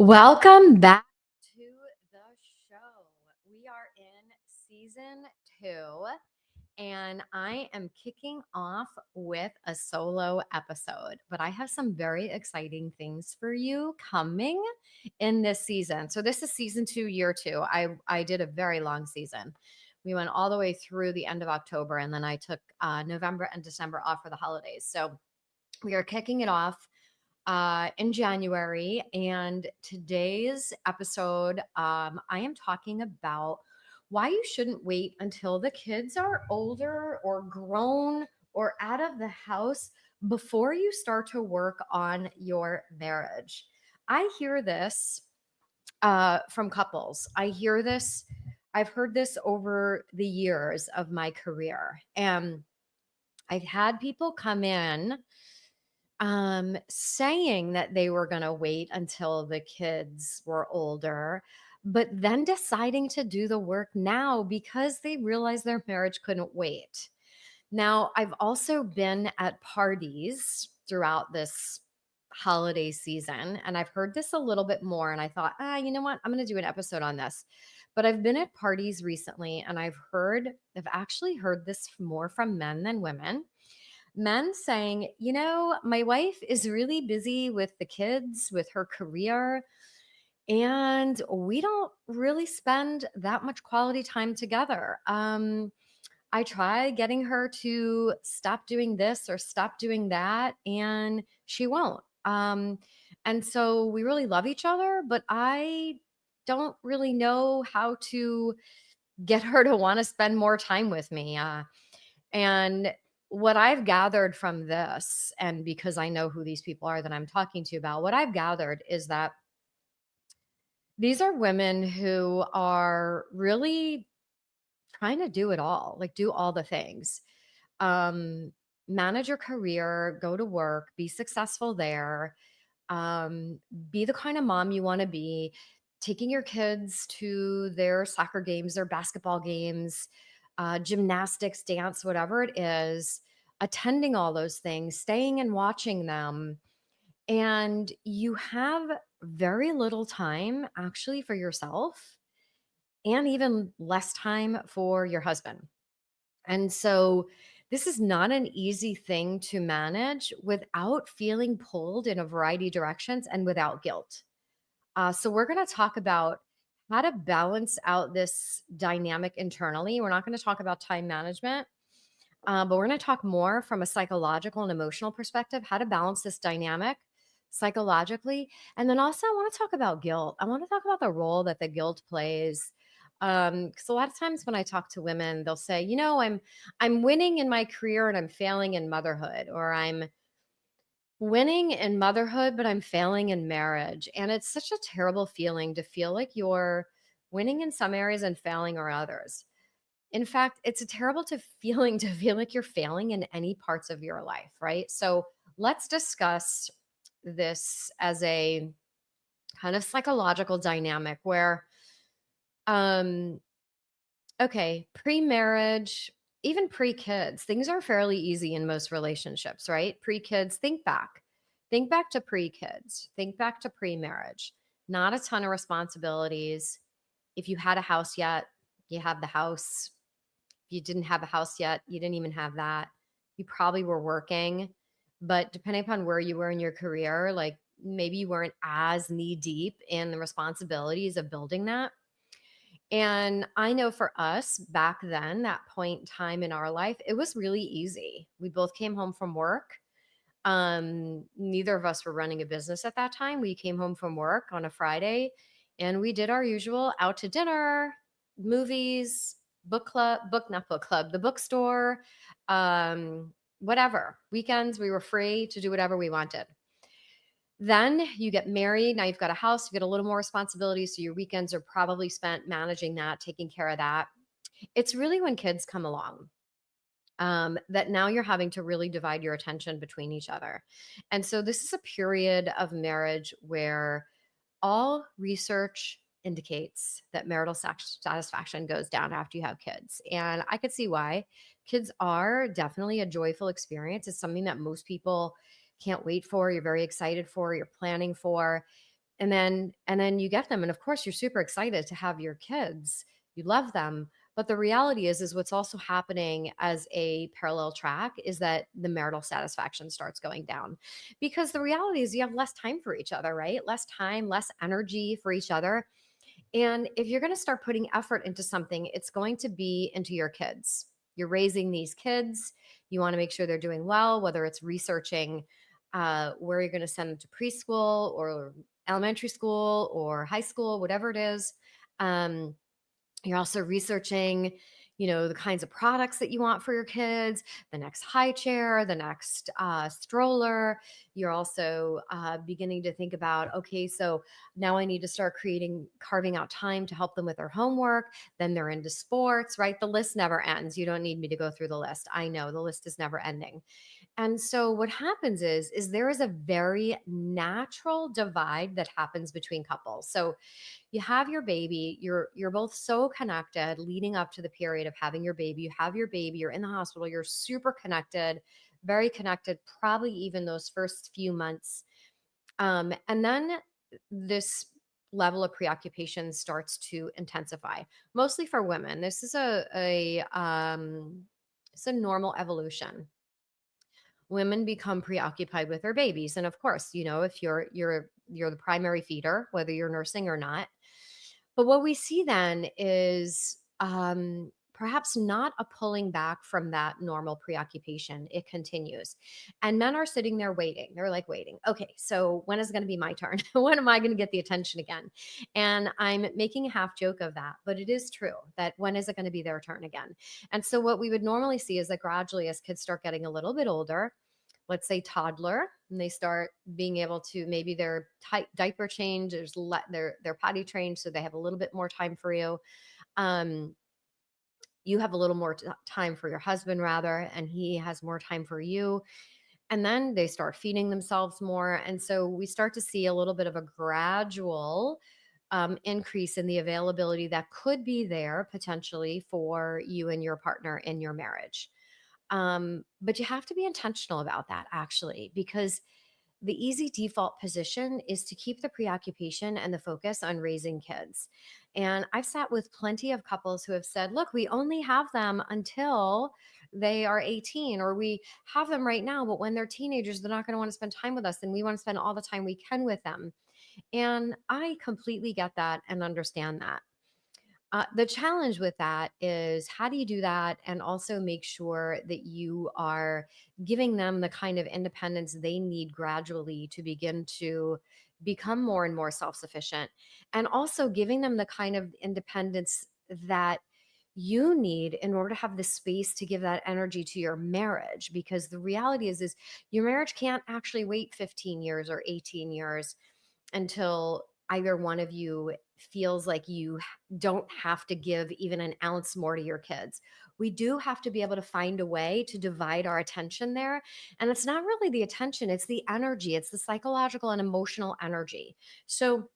Welcome back to the show. We are in season 2, and I am kicking off with a solo episode. But I have some very exciting things for you coming in this season. So, this is season 2, year 2. I did a very long season. We went all the way through the end of October, and then I took November and December off for the holidays. So, we are kicking it off in January. And today's episode, I am talking about why you shouldn't wait until the kids are older or grown or out of the house before you start to work on your marriage. I hear this from couples. I hear this. I've heard this over the years of my career. And I've had people come in saying that they were going to wait until the kids were older, but then deciding to do the work now because they realized their marriage couldn't wait. Now, I've also been at parties throughout this holiday season, and I've heard this a little bit more. And I thought, you know what? I'm going to do an episode on this. But I've been at parties recently, and I've actually heard this more from men than women. Men saying, my wife is really busy with the kids, with her career, and we don't really spend that much quality time together. I try getting her to stop doing this or stop doing that, and she won't. And so we really love each other, but I don't really know how to get her to want to spend more time with me. And what I've gathered from this, and because I know who these people are that I'm talking to about, what I've gathered is that these are women who are really trying to do it all, like do all the things. Um, Manage your career, go to work, be successful there, um, be the kind of mom you want to be, taking your kids to their soccer games, their basketball games, gymnastics, dance, whatever it is, attending all those things, staying and watching them. And you have very little time actually for yourself and even less time for your husband. And so this is not an easy thing to manage without feeling pulled in a variety of directions and without guilt. So we're going to talk about how to balance out this dynamic internally. We're not going to talk about time management, but we're going to talk more from a psychological and emotional perspective, how to balance this dynamic psychologically. And then also, I want to talk about guilt. I want to talk about the role that the guilt plays. Because a lot of times when I talk to women, they'll say, I'm winning in my career and I'm failing in motherhood, or I'm winning in motherhood, but I'm failing in marriage. And it's such a terrible feeling to feel like you're winning in some areas and failing or others. In fact, it's a terrible feeling to feel like you're failing in any parts of your life, right? So let's discuss this as a kind of psychological dynamic where, um, okay, pre-marriage, even pre-kids, things are fairly easy in most relationships, right? Pre-kids, think back. Think back to pre-kids. Think back to pre-marriage. Not a ton of responsibilities. If you had a house yet, you have the house. If you didn't have a house yet, you didn't even have that. You probably were working, but depending upon where you were in your career, like maybe you weren't as knee deep in the responsibilities of building that. And I know for us back then, that point in time in our life, it was really easy. We both came home from work. Neither of us were running a business at that time. We came home from work on a Friday and we did our usual out to dinner, movies, book club, not book club, the bookstore, whatever. Weekends, we were free to do whatever we wanted. Then you get married. Now you've got a house, you get a little more responsibility. So your weekends are probably spent managing that, taking care of that. It's really when kids come along that now you're having to really divide your attention between each other. And so this is a period of marriage where all research indicates that marital satisfaction goes down after you have kids. And I could see why. Kids are definitely a joyful experience. It's something that most people can't wait for. You're very excited for, you're planning for. And then you get them, and of course you're super excited to have your kids. You love them. But the reality is what's also happening as a parallel track is that the marital satisfaction starts going down, because the reality is you have less time for each other, right? Less time, less energy for each other. And if you're going to start putting effort into something, it's going to be into your kids. You're raising these kids. You want to make sure they're doing well, whether it's researching where you're going to send them to preschool or elementary school or high school, whatever it is. Um, you're also researching, the kinds of products that you want for your kids, the next high chair, the next stroller. You're also beginning to think about, okay, so now I need to start carving out time to help them with their homework. Then they're into sports, right? The list never ends. You don't need me to go through the list. I know the list is never ending. And so what happens is there is a very natural divide that happens between couples. So you have your baby, you're both so connected leading up to the period of having your baby. You have your baby, you're in the hospital, you're super connected, very connected, probably even those first few months. And then this level of preoccupation starts to intensify, mostly for women. This is it's a normal evolution. Women become preoccupied with their babies, and of course, if you're the primary feeder, whether you're nursing or not. But what we see then is perhaps not a pulling back from that normal preoccupation. It continues. And men are sitting there waiting. They're like waiting. Okay, so when is it going to be my turn? When am I going to get the attention again? And I'm making a half joke of that, but it is true that when is it going to be their turn again? And so what we would normally see is that gradually, as kids start getting a little bit older, let's say toddler, and they start being able to, maybe their diaper change, they're potty trained, so they have a little bit more time for you. Um, you have a little more time for your husband, rather, and he has more time for you. And then they start feeding themselves more, and so we start to see a little bit of a gradual increase in the availability that could be there potentially for you and your partner in your marriage. But you have to be intentional about that, actually, because the easy default position is to keep the preoccupation and the focus on raising kids. And I've sat with plenty of couples who have said, look, we only have them until they are 18, or we have them right now, but when they're teenagers, they're not going to want to spend time with us, and we want to spend all the time we can with them. And I completely get that and understand that. The challenge with that is, how do you do that and also make sure that you are giving them the kind of independence they need gradually to begin to become more and more self sufficient, and also giving them the kind of independence that you need in order to have the space to give that energy to your marriage, because the reality is your marriage can't actually wait 15 years or 18 years until either one of you feels like you don't have to give even an ounce more to your kids. We do have to be able to find a way to divide our attention there. And it's not really the attention, it's the energy, it's the psychological and emotional energy. So,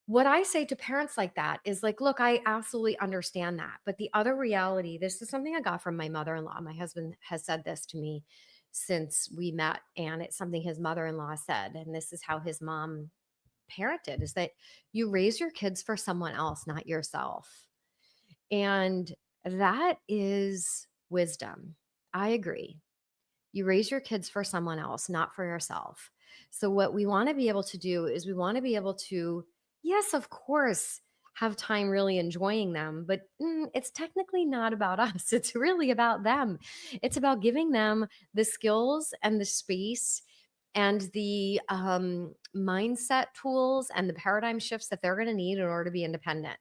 what I say to parents like that is like, look, I absolutely understand that. But the other reality, this is something I got from my mother in law. My husband has said this to me since we met, and it's something his mother in law said. And this is how his mom parented, is that you raise your kids for someone else, not yourself. And that is wisdom. I agree. You raise your kids for someone else, not for yourself. So, what we want to be able to do is we want to be able to, yes, of course, have time really enjoying them, but it's technically not about us. It's really about them. It's about giving them the skills and the space and the mindset tools and the paradigm shifts that they're going to need in order to be independent.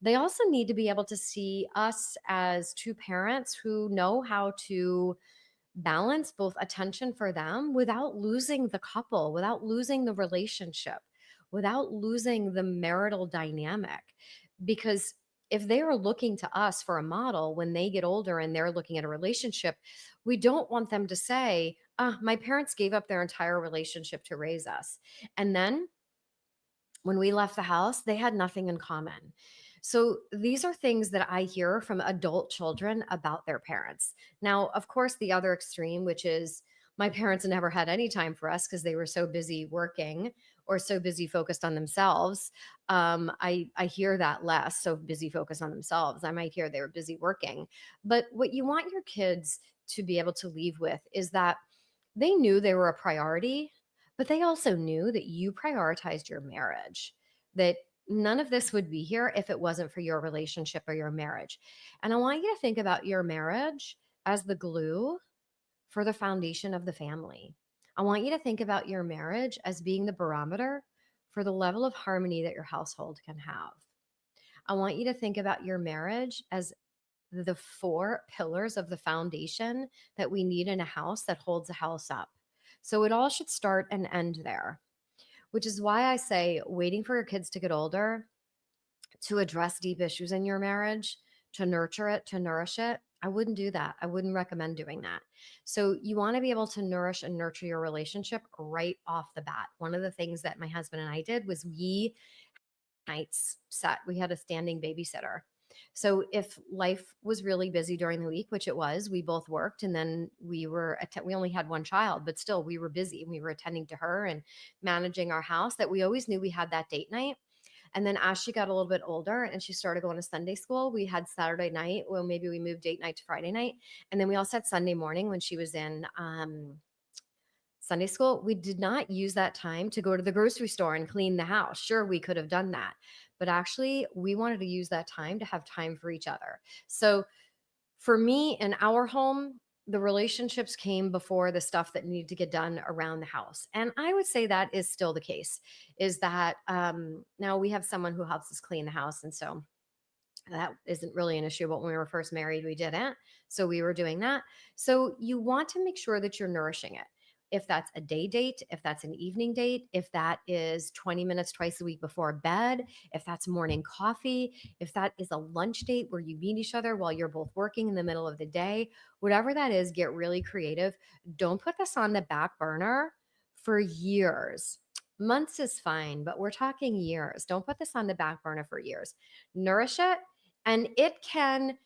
They also need to be able to see us as two parents who know how to balance both attention for them without losing the couple, without losing the relationship, without losing the marital dynamic. Because if they are looking to us for a model when they get older and they're looking at a relationship, we don't want them to say, my parents gave up their entire relationship to raise us. And then when we left the house, they had nothing in common. So these are things that I hear from adult children about their parents. Now, of course, the other extreme, which is my parents never had any time for us because they were so busy working, or so busy focused on themselves. I hear that less. So busy focused on themselves. I might hear they were busy working. But what you want your kids to be able to leave with is that they knew they were a priority, but they also knew that you prioritized your marriage, that none of this would be here if it wasn't for your relationship or your marriage. And I want you to think about your marriage as the glue for the foundation of the family. I want you to think about your marriage as being the barometer for the level of harmony that your household can have. I want you to think about your marriage as the four pillars of the foundation that we need in a house that holds a house up. So it all should start and end there, which is why I say waiting for your kids to get older to address deep issues in your marriage, to nurture it, to nourish it. I wouldn't do that. I wouldn't recommend doing that. So, you want to be able to nourish and nurture your relationship right off the bat. One of the things that my husband and I did was we nights set, we had a standing babysitter. So if life was really busy during the week, which it was, we both worked, and then we only had one child, but still we were busy and we were attending to her and managing our house, that we always knew we had that date night. And then as she got a little bit older and she started going to Sunday school, we had Saturday night. Well, maybe we moved date night to Friday night. And then we also had Sunday morning when she was in Sunday school. We did not use that time to go to the grocery store and clean the house. Sure, we could have done that. But actually, we wanted to use that time to have time for each other. So for me in our home, the relationships came before the stuff that needed to get done around the house. And I would say that is still the case, is that now we have someone who helps us clean the house. And so that isn't really an issue. But when we were first married, we didn't. So we were doing that. So you want to make sure that you're nourishing it. If that's a day date, if that's an evening date, if that is 20 minutes twice a week before bed, if that's morning coffee, if that is a lunch date where you meet each other while you're both working in the middle of the day, whatever that is, get really creative. Don't put this on the back burner for years. Months is fine, but we're talking years. Don't put this on the back burner for years. Nourish it, and it can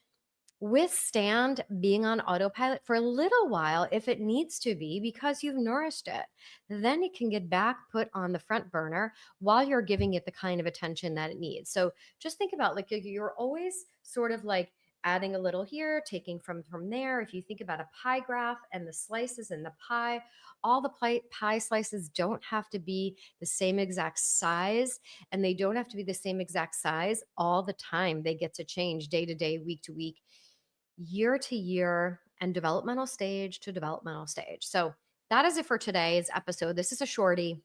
withstand being on autopilot for a little while if it needs to be, because you've nourished it. Then it can get back put on the front burner while you're giving it the kind of attention that it needs. So just think about, like, you're always sort of like adding a little here, taking from there. If you think about a pie graph and the slices in the pie, all the pie slices don't have to be the same exact size, and they don't have to be the same exact size all the time. They get to change day to day, week to week, year to year, and developmental stage to developmental stage. So that is it for today's episode. This is a shorty.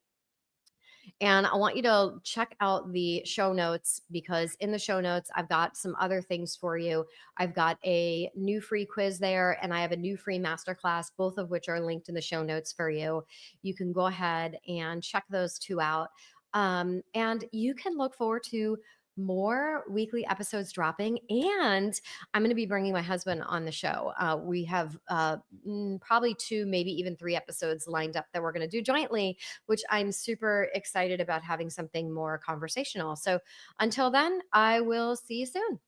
And I want you to check out the show notes, because in the show notes, I've got some other things for you. I've got a new free quiz there, and I have a new free masterclass, both of which are linked in the show notes for you. You can go ahead and check those two out. And you can look forward to more weekly episodes dropping. And I'm going to be bringing my husband on the show. We have probably two, maybe even three episodes lined up that we're going to do jointly, which I'm super excited about, having something more conversational. So until then, I will see you soon.